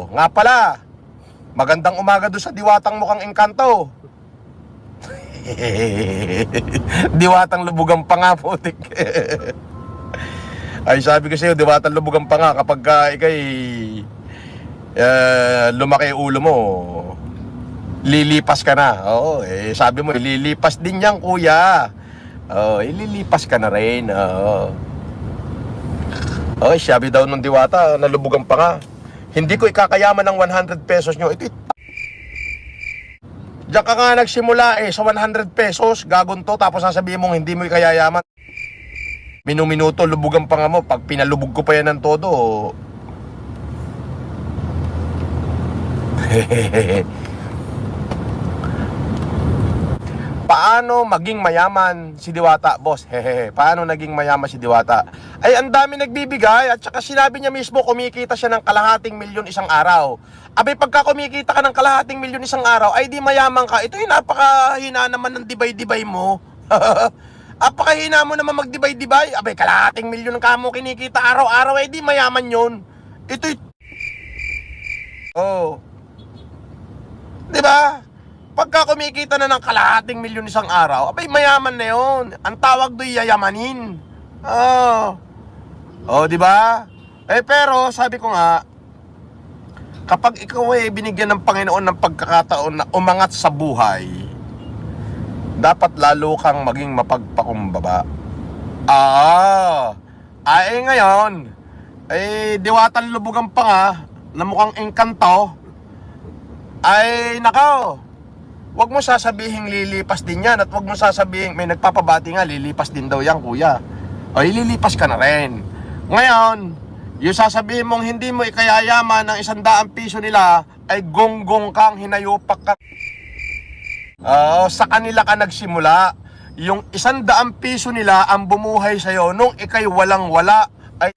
nga pala, magandang umaga doon sa diwatang mukhang engkanto. Diwatang lubugan pa nga, putik. Ay, sabi ko sa'yo, diwatang lubugan pa nga kapag ikay lumaki ulo mo, lilipas ka na. Oo, sabi mo, lilipas din yan, kuya. Oo, ililipas ka na rin. Oo. Okay, sabi daw nung diwata, nalubugan pa nga. Hindi ko ikakayaman ng 100 pesos nyo. Ito, diyan ka nga nagsimula sa 100 pesos, gagon to, tapos sasabihin mong hindi mo ikayayaman. Minuminuto, lubugan pa nga mo. Pag pinalubog ko pa yan ng todo, paano maging mayaman si Diwata, boss? Paano naging mayaman si Diwata? Ay, ang dami nagbibigay at saka sinabi niya mismo kumikita siya ng kalahating milyon isang araw. Abay, pagka kumikita ka ng kalahating milyon isang araw, ay di mayaman ka. Ito yung napakahina naman ng dibay-dibay mo. Napakahina mo naman magdibay-dibay. Abay, kalahating milyon ka mo kinikita araw-araw, ay di mayaman yun. Ito yung... Oh. Diba? Pagka kumikita na ng kalahating milyon isang araw, abay mayaman na yun. Ang tawag do'y yayamanin. Di ba? Pero sabi ko nga, kapag ikaw ay binigyan ng Panginoon ng pagkakataon na umangat sa buhay, dapat lalo kang maging mapagpakumbaba. Ngayon, diwatan lubugan pa nga, na mukhang engkanto, ay nakaw. Huwag mo sasabihin lilipas din yan at huwag mo sasabihin may nagpapabati nga lilipas din daw yan, kuya. O lilipas ka na rin. Ngayon, yung sasabihin mong hindi mo ikayayaman ng 100 piso nila ay gonggong kang hinayupak ka. Sa kanila ka nagsimula. Yung 100 piso nila ang bumuhay sa'yo nung ikay walang wala ay